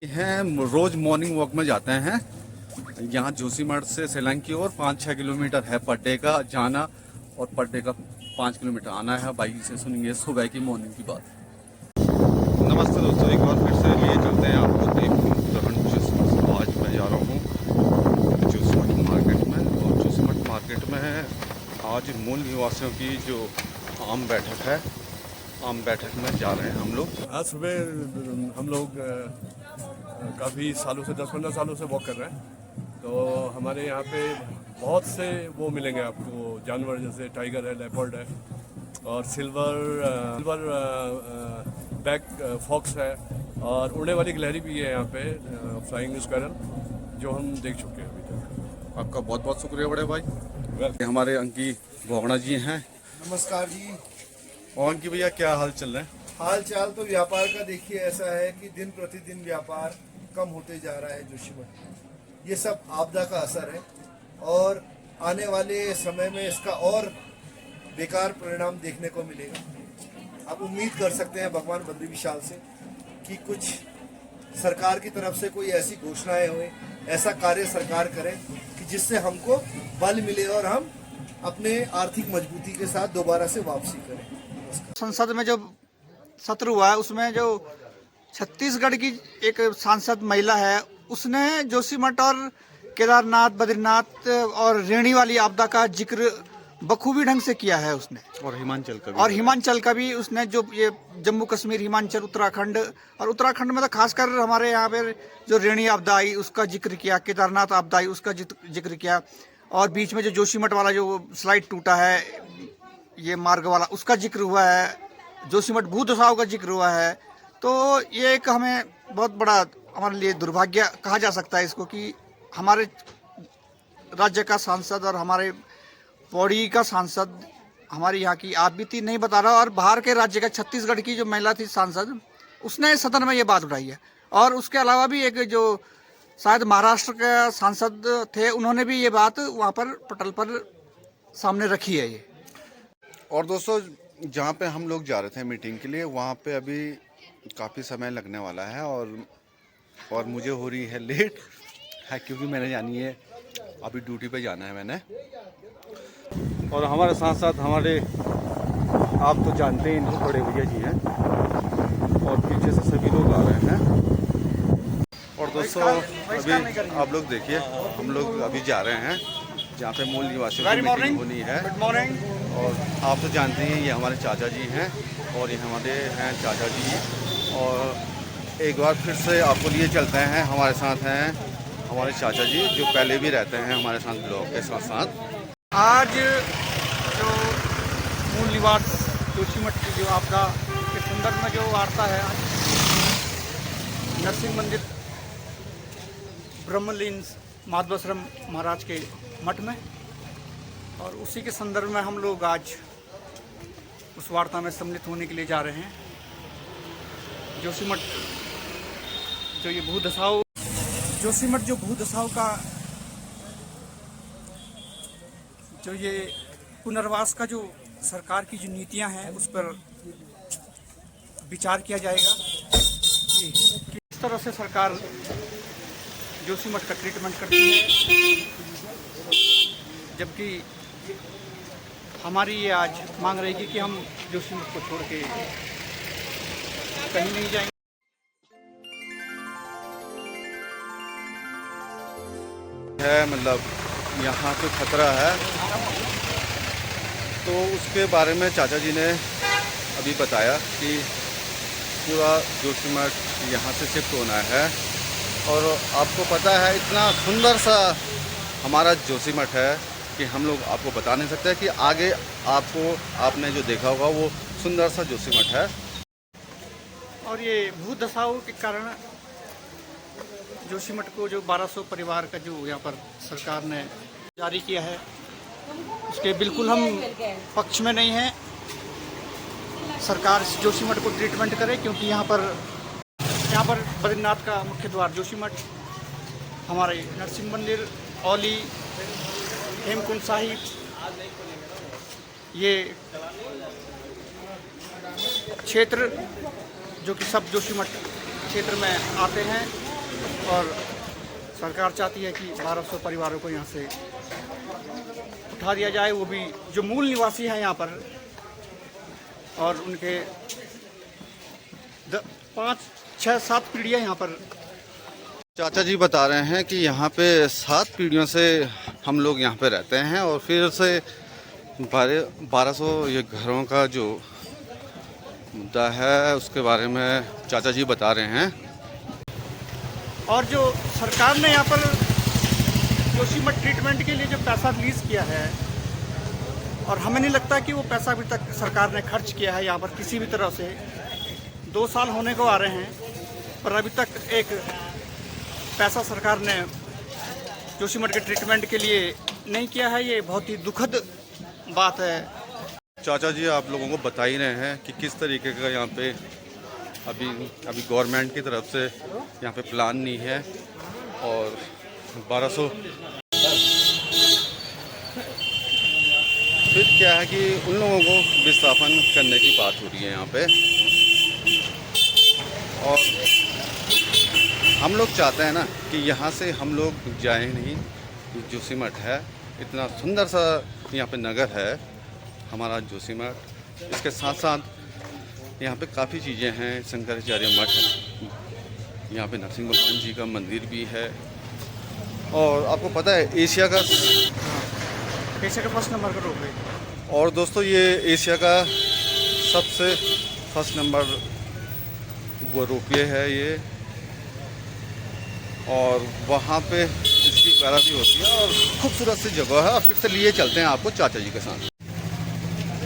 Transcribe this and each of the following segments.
हैं रोज morning walk में जाते हैं। यहाँ जोशीमठ से सेलंग की ओर 5-6 किलोमीटर है पर डे का जाना और पर डे का 5 किलोमीटर आना है। बाइक से सुनेंगे सुबह की मॉर्निंग की बात। नमस्ते दोस्तों, एक बार फिर से लिए चलते हैं आपको उत्तराखंड जोशीमठ। आज मैं जा रहा हूँ जोशीमठ मार्केट में, और जोशीमठ मार्केट में आज मूल निवासियों की जो आम बैठक है, आम बैठक में जा रहे हैं हम लोग। आज सुबह हम लोग काफ़ी सालों से 10-15 सालों से वॉक कर रहे हैं। तो हमारे यहाँ पे बहुत से वो मिलेंगे आपको जानवर, जैसे टाइगर है, लेपर्ड है और सिल्वर बैक फॉक्स है, और उड़ने वाली गिलहरी भी है यहाँ पे, फ्लाइंग स्क्वायरल, जो हम देख चुके हैं अभी तक। आपका बहुत बहुत शुक्रिया बड़े भाई। हमारे अंकी भोगड़ा जी हैं। नमस्कार जी। और अंकी भैया, क्या हाल चल रहे हैं? हाल चाल तो व्यापार का देखिए ऐसा है कि दिन प्रतिदिन व्यापार कम होते जा रहा है जोशीमठ। ये सब आपदा का असर है और आने वाले समय में इसका और बेकार परिणाम देखने को मिलेगा। आप उम्मीद कर सकते हैं भगवान बद्री विशाल से कि कुछ सरकार की तरफ से कोई ऐसी घोषणाएं हुए, ऐसा कार्य सरकार करे कि जिससे हमको बल मिले और हम अपने आर्थिक मजबूती के साथ दोबारा से वापसी करें। संसद में जो सत्र हुआ है उसमें जो छत्तीसगढ़ की एक सांसद महिला है, उसने जोशीमठ और केदारनाथ, बद्रीनाथ और रेणी वाली आपदा का जिक्र बखूबी ढंग से किया है उसने। और हिमाचल का भी उसने जो ये जम्मू कश्मीर, हिमाचल, उत्तराखंड, और उत्तराखंड में तो खासकर हमारे यहाँ पे जो रेणी आपदा आई उसका जिक्र किया, केदारनाथ आपदा आई उसका जिक्र किया, और बीच में जो जोशीमठ वाला जो स्लाइड टूटा है ये मार्ग वाला, उसका जिक्र हुआ है, जोशीमठ भूदशाओं का जिक्र हुआ है। तो ये एक हमें बहुत बड़ा हमारे लिए दुर्भाग्य कहा जा सकता है इसको, कि हमारे राज्य का सांसद और हमारे पौड़ी का सांसद हमारे यहाँ की आप बीती नहीं बता रहा, और बाहर के राज्य का छत्तीसगढ़ की जो महिला थी सांसद, उसने सदन में ये बात उठाई है। और उसके अलावा भी एक जो शायद महाराष्ट्र के सांसद थे, उन्होंने भी ये बात वहाँ पर पटल पर सामने रखी है ये। और दोस्तों, जहाँ पे हम लोग जा रहे थे मीटिंग के लिए, वहाँ पे अभी काफ़ी समय लगने वाला है, और मुझे हो रही है लेट है, क्योंकि मैंने जानी है अभी ड्यूटी पे जाना है मैंने। और हमारे साथ साथ हमारे, आप तो जानते हैं, इनको बड़े भैया जी हैं, और पीछे से सभी लोग आ रहे हैं। और दोस्तों, अभी आप लोग देखिए, हम लोग अभी जा रहे हैं जहाँ पे मूल निवासियों की मीटिंग होनी है। Good morning. और आप तो जानते हैं ये हमारे चाचा जी हैं, और ये हमारे हैं चाचा जी। और एक बार फिर से आपको लिए चलते हैं, हमारे साथ हैं हमारे चाचा जी, जो पहले भी रहते हैं हमारे साथ ब्लॉग के साथ साथ। आज जो मूल निवास जोशीमठ की जो आपदा के संदर्भ में जो वार्ता है, नरसिंह मंदिर ब्रह्मलीन माधवाश्रम महाराज के मठ में, और उसी के संदर्भ में हम लोग आज उस वार्ता में सम्मिलित होने के लिए जा रहे हैं। जोशीमठ जो ये भूदशाओं, जोशीमठ जो भूदशाओं का जो ये पुनर्वास का जो सरकार की जो नीतियां हैं, उस पर विचार किया जाएगा कि किस तरह से सरकार जोशीमठ का ट्रीटमेंट करती है। जबकि हमारी ये आज मांग रहेगी कि हम जोशीमठ को छोड़ के कहीं नहीं जाएंगे। है मतलब यहाँ पे खतरा है, तो उसके बारे में चाचा जी ने अभी बताया कि पूरा जोशीमठ यहाँ से शिफ्ट होना है। और आपको पता है, इतना सुंदर सा हमारा जोशीमठ है कि हम लोग आपको बता नहीं सकते कि आगे आपने जो देखा होगा वो सुंदर सा जोशीमठ है। और ये भूदशाओं के कारण जोशीमठ को जो 1200 परिवार का जो यहाँ पर सरकार ने जारी किया है, उसके बिल्कुल हम पक्ष में नहीं हैं। सरकार जोशीमठ को ट्रीटमेंट करे, क्योंकि यहाँ पर बद्रीनाथ का मुख्य द्वार जोशीमठ, हमारे नरसिंह मंदिर, औली, हेमकुंड साहिब, ये क्षेत्र जो कि सब जोशीमठ क्षेत्र में आते हैं, और सरकार चाहती है कि 1200 परिवारों को यहाँ से उठा दिया जाए, वो भी जो मूल निवासी हैं यहाँ पर, और उनके 5, 6, 7 पीढ़ियाँ यहाँ पर। चाचा जी बता रहे हैं कि यहाँ पे 7 पीढ़ियों से हम लोग यहाँ पे रहते हैं और फिर से 1200 ये घरों का जो मुद्दा है उसके बारे में चाचा जी बता रहे हैं। और जो सरकार ने यहाँ पर जोशीमठ ट्रीटमेंट के लिए जो पैसा रिलीज़ किया है, और हमें नहीं लगता कि वो पैसा अभी तक सरकार ने खर्च किया है यहाँ पर किसी भी तरह से। 2 साल होने को आ रहे हैं पर अभी तक एक पैसा सरकार ने जोशीमठ के ट्रीटमेंट के लिए नहीं किया है। ये बहुत ही दुखद बात है। चाचा जी आप लोगों को बता ही रहे हैं कि किस तरीके का यहाँ पे अभी गवर्नमेंट की तरफ से यहाँ पे प्लान नहीं है और 1200 फिर क्या है कि उन लोगों को विस्थापन करने की बात हो रही है यहाँ पे। और हम लोग चाहते हैं ना कि यहाँ से हम लोग जाएं नहीं। जोशीमठ है, इतना सुंदर सा यहाँ पे नगर है हमारा जोशीमठ। इसके साथ साथ यहाँ पे काफ़ी चीज़ें हैं। शंकराचार्य मठ है, यहाँ पे नरसिंह भगवान जी का मंदिर भी है। और आपको पता है एशिया का फर्स्ट नंबर का रोप वे। और दोस्तों ये एशिया का सबसे फर्स्ट नंबर वो रोपवे है ये। और वहाँ पे इसकी पैरावी होती है और खूबसूरत सी जगह है। और फिर से लिए चलते हैं आपको चाचा जी के साथ।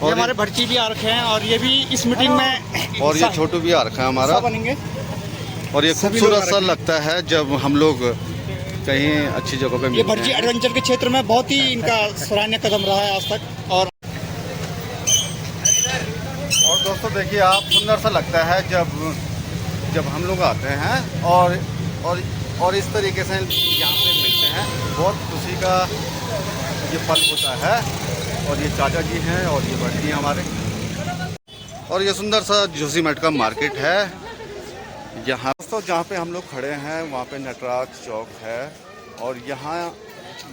और हमारे भटजी भी आ रखे हैं और ये भी इस मीटिंग में, और ये छोटू भी आ रखा है हमारा बनेंगे। और ये खूबसूरत सा लगता है जब हम लोग कहीं अच्छी जगह पे ये मिलते भटजी हैं। एडवेंचर के क्षेत्र में बहुत ही इनका सराहनीय कदम रहा है आज तक। और दोस्तों देखिए आप, सुंदर सा लगता है जब हम लोग आते हैं और इस तरीके से यहाँ पे मिलते हैं। बहुत खुशी का ये पल होता है। और ये चाचा जी हैं और ये भटजी हैं हमारे। और ये सुंदर सा जोशीमठ का मार्केट है यहाँ। दोस्तों जहाँ पे हम लोग खड़े हैं वहाँ पे नटराज चौक है और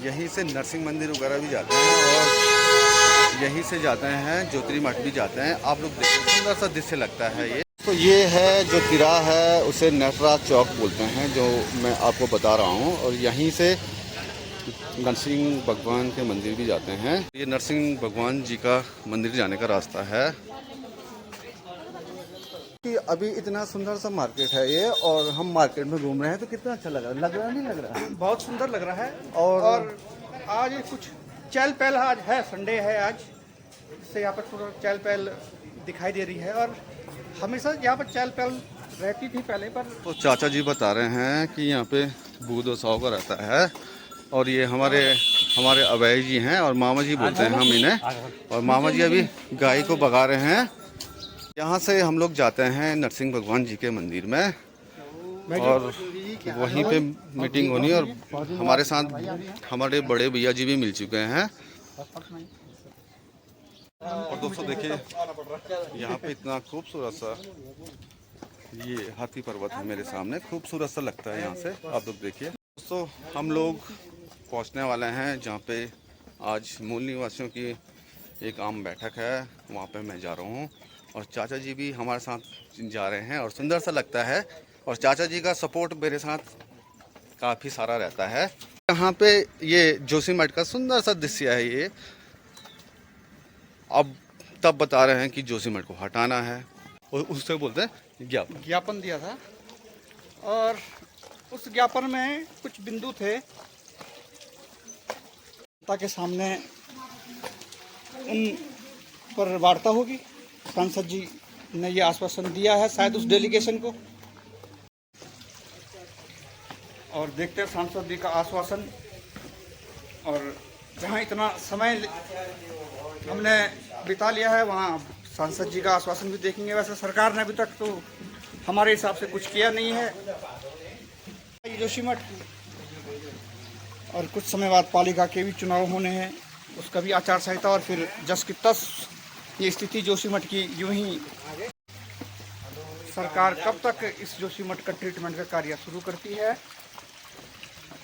यहीं से नरसिंह मंदिर वगैरह भी जाते हैं और यहीं से जाते हैं ज्योतिर्मठ मठ भी जाते हैं। आप लोग देखिए सुंदर सा दृश्य लगता है ये। तो ये है जो तिराहा है उसे नटराज चौक बोलते हैं जो मैं आपको बता रहा हूँ। और यहीं से नरसिंह भगवान के मंदिर भी जाते हैं। ये नरसिंह भगवान जी का मंदिर जाने का रास्ता है। कि अभी इतना सुंदर सा मार्केट है ये और हम मार्केट में घूम रहे हैं तो कितना अच्छा लग रहा नहीं लग रहा? बहुत सुंदर लग रहा है। और आज कुछ चहल पहल आज है, संडे है आज, इससे यहाँ पर थोड़ा चहल पहल दिखाई दे रही है। और हमेशा यहाँ पर चहल पहल रहती थी पहले पर। तो चाचा जी बता रहे हैं कि यहाँ पे बूढ़ सौ का रहता है। और ये हमारे अभय जी हैं और मामा जी बोलते हैं हम इन्हें। और मामा जी अभी गाय को भगा रहे हैं। यहाँ से हम लोग जाते हैं नरसिंह भगवान जी के मंदिर में और वहीं पे मीटिंग होनी। और हमारे साथ हमारे बड़े भैया जी भी मिल चुके हैं। और दोस्तों देखिए यहाँ पे इतना खूबसूरत सा ये हाथी पर्वत है मेरे सामने। खूबसूरत सा लगता है यहाँ से, आप लोग देखिए। दोस्तों हम लोग पहुँचने वाले हैं जहाँ पे आज मूल निवासियों की एक आम बैठक है, वहाँ पे मैं जा रहा हूँ। और चाचा जी भी हमारे साथ जा रहे हैं और सुंदर सा लगता है। और चाचा जी का सपोर्ट मेरे साथ काफ़ी सारा रहता है। यहाँ पे ये जोशीमठ का सुंदर सा दृश्य है ये। अब तब बता रहे हैं कि जोशीमठ को हटाना है और उससे बोलते हैं ज्ञापन दिया था और उस ज्ञापन में कुछ बिंदु थे ताकि सामने उन पर वार्ता होगी। सांसद जी ने ये आश्वासन दिया है शायद उस डेलीगेशन को, और देखते हैं सांसद जी का आश्वासन। और जहाँ इतना समय हमने बिता लिया है वहाँ सांसद जी का आश्वासन भी देखेंगे। वैसे सरकार ने अभी तक तो हमारे हिसाब से कुछ किया नहीं है। जोशीमठ और कुछ समय बाद पालिका के भी चुनाव होने हैं, उसका भी आचार संहिता और फिर जस की तस ये स्थिति जोशीमठ की यूं ही सरकार कब तक इस जोशीमठ का ट्रीटमेंट का कार्य शुरू करती है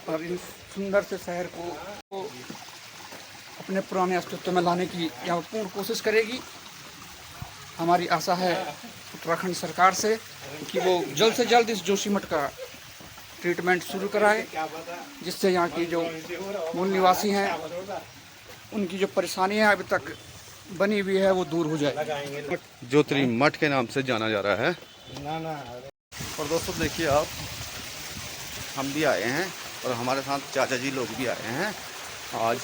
और इन सुंदर से शहर को अपने पुराने अस्तित्व में लाने की यहाँ पूर्ण कोशिश करेगी। हमारी आशा है उत्तराखंड सरकार से कि वो जल्द से जल्द इस जोशीमठ का ट्रीटमेंट शुरू कराए, जिससे यहाँ की जो मूल निवासी हैं उनकी जो परेशानियाँ अभी तक बनी हुई है वो दूर हो जाए। ज्योतिर्मठ के नाम से जाना जा रहा है। और दोस्तों देखिए आप, हम भी आए हैं और हमारे साथ चाचा जी लोग भी आए हैं। आज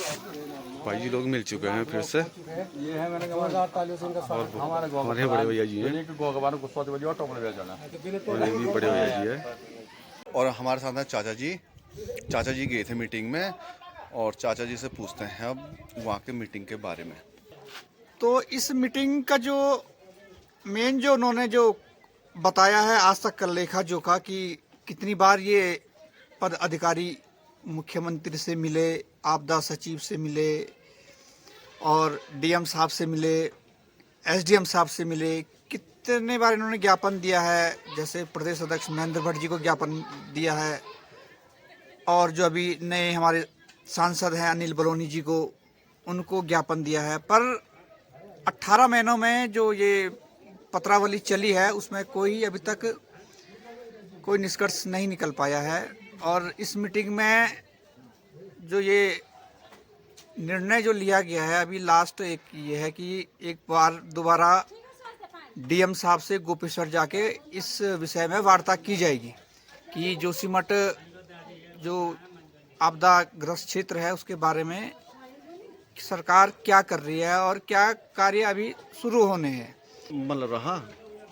भाई जी लोग मिल चुके हैं फिर से। ये है मैंने हमारे बड़े भैया जी हैं और ये भी बड़े भैया जी है। और हमारे साथ हैं चाचा जी। चाचा जी गए थे मीटिंग में और चाचा जी से पूछते हैं अब वहाँ के मीटिंग के बारे में। तो इस मीटिंग का जो मेन जो उन्होंने जो बताया है आज तक का लेखा जोखा कि कितनी बार ये पद अधिकारी मुख्यमंत्री से मिले, आपदा सचिव से मिले और डीएम साहब से मिले, एसडीएम साहब से मिले, कितने बार इन्होंने ज्ञापन दिया है। जैसे प्रदेश अध्यक्ष महेंद्र भट्ट जी को ज्ञापन दिया है और जो अभी नए हमारे सांसद हैं अनिल बलूनी जी को, उनको ज्ञापन दिया है। पर 18 महीनों में जो ये पत्रावली चली है उसमें कोई अभी तक कोई निष्कर्ष नहीं निकल पाया है। और इस मीटिंग में जो ये निर्णय जो लिया गया है अभी लास्ट एक ये है कि एक बार दोबारा डीएम साहब से गोपेश्वर जाके इस विषय में वार्ता की जाएगी कि जोशीमठ जो आपदाग्रस्त क्षेत्र है उसके बारे में सरकार क्या कर रही है और क्या कार्य अभी शुरू होने हैं। मतलब रहा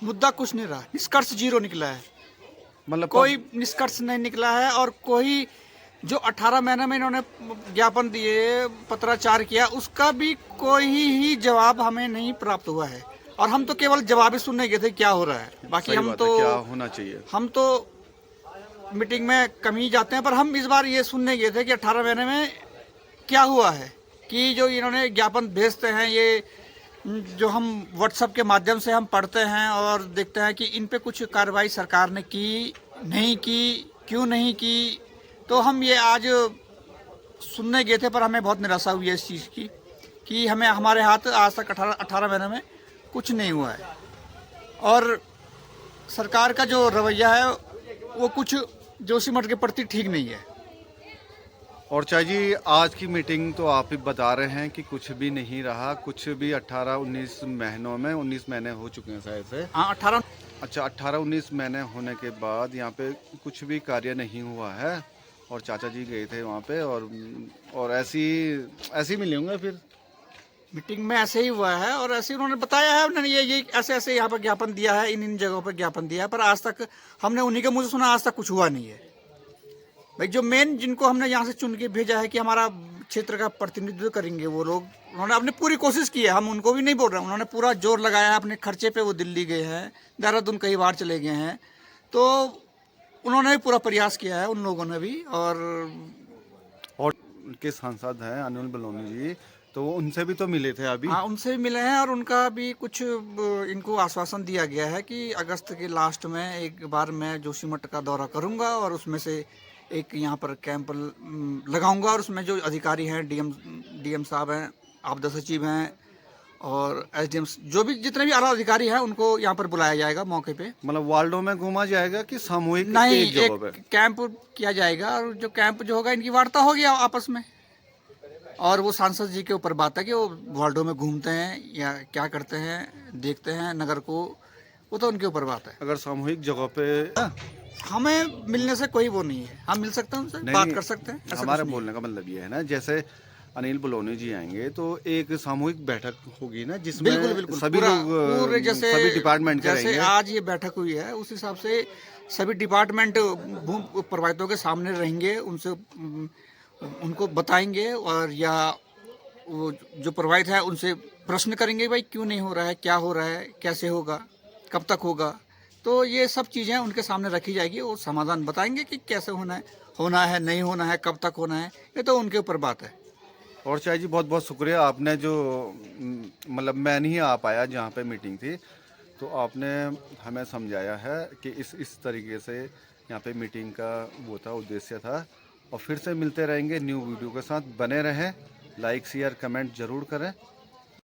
मुद्दा कुछ नहीं रहा, निष्कर्ष जीरो निकला है। मतलब कोई निष्कर्ष नहीं निकला है और कोई जो 18 महीने में इन्होंने ज्ञापन दिए, पत्राचार किया, उसका भी कोई ही जवाब हमें नहीं प्राप्त हुआ है। और हम तो केवल जवाब ही सुनने गए थे क्या हो रहा है। बाकी हम तो क्या होना चाहिए, हम तो मीटिंग में कम ही जाते हैं। पर हम इस बार ये सुनने गए थे कि 18 महीने में क्या हुआ है, कि जो इन्होंने ज्ञापन भेजते हैं ये जो हम व्हाट्सएप के माध्यम से हम पढ़ते हैं और देखते हैं कि इन पे कुछ कार्रवाई सरकार ने की नहीं की, क्यों नहीं की। तो हम ये आज सुनने गए थे पर हमें बहुत निराशा हुई है इस चीज़ की कि हमें हमारे हाथ आज तक 18 महीने में कुछ नहीं हुआ है। और सरकार का जो रवैया है वो कुछ जोशीमठ के प्रति ठीक नहीं है। और चाचा जी आज की मीटिंग तो आप ही बता रहे हैं कि कुछ भी नहीं रहा, कुछ भी 18-19 महीनों में 19 महीने हो चुके हैं शायद से। हाँ 18। अच्छा 18-19 महीने होने के बाद यहाँ पे कुछ भी कार्य नहीं हुआ है और चाचा जी गए थे वहाँ पे और ऐसी मिले होंगे फिर मीटिंग में ऐसे ही हुआ है और ऐसे उन्होंने बताया है। उन्होंने ये ऐसे यहाँ पर ज्ञापन दिया है, इन जगहों पर ज्ञापन दिया है, पर आज तक हमने उन्हीं के मुँह से सुना, आज तक कुछ हुआ नहीं है। भाई जो मेन जिनको हमने यहाँ से चुन के भेजा है कि हमारा क्षेत्र का प्रतिनिधित्व करेंगे वो लोग, उन्होंने अपनी पूरी कोशिश की है, हम उनको भी नहीं बोल रहे हैं। उन्होंने पूरा जोर लगाया है, अपने खर्चे पे वो दिल्ली गए हैं, देहरादून कई बार चले गए हैं, तो उन्होंने भी पूरा प्रयास किया है उन लोगों ने भी। और उनके सांसद हैं अनिल बलूनी जी, तो उनसे भी तो मिले थे अभी। हाँ उनसे भी मिले हैं और उनका भी कुछ इनको आश्वासन दिया गया है कि अगस्त के लास्ट में एक बार मैं जोशीमठ का दौरा करूँगा और उसमें से एक यहाँ पर कैंप लगाऊंगा और उसमें जो अधिकारी हैं डीएम साहब हैं, आपदा सचिव हैं और एसडीएम, जो भी जितने भी आला अधिकारी हैं उनको यहाँ पर बुलाया जाएगा मौके पे। मतलब वार्डों में घूमा जाएगा कि सामूहिक नहीं, एक जगह पे कैंप किया जाएगा और जो कैंप जो होगा इनकी वार्ता होगी आपस में। और वो सांसद जी के ऊपर बात है कि वो वार्डों में घूमते हैं या क्या करते हैं, देखते हैं नगर को, वो तो उनके ऊपर बात है। अगर सामूहिक जगह पे हमें मिलने से कोई वो नहीं है, हम मिल सकते हैं उनसे, बात कर सकते हैं। हमारा बोलने का मतलब ये है ना, जैसे अनिल बलूनी जी आएंगे तो एक सामूहिक बैठक होगी ना जिसमें बिल्कुल सभी लोग पूरे जैसे सभी डिपार्टमेंट के जैसे आज ये बैठक हुई है उस हिसाब से सभी डिपार्टमेंट भूमि प्रभावितों के सामने रहेंगे, उनसे उनको बताएंगे और या वो जो प्रभावित है उनसे प्रश्न करेंगे भाई क्यों नहीं हो रहा है, क्या हो रहा है, कैसे होगा, कब तक होगा। तो ये सब चीज़ें उनके सामने रखी जाएगी, वो समाधान बताएंगे कि कैसे होना है नहीं होना है, कब तक होना है, ये तो उनके ऊपर बात है। और चाचा जी बहुत बहुत शुक्रिया, आपने जो मतलब मैं नहीं आ पाया जहाँ पे मीटिंग थी, तो आपने हमें समझाया है कि इस तरीके से यहाँ पे मीटिंग का वो था, उद्देश्य था। और फिर से मिलते रहेंगे न्यू वीडियो के साथ। बने रहें, लाइक शेयर कमेंट ज़रूर करें।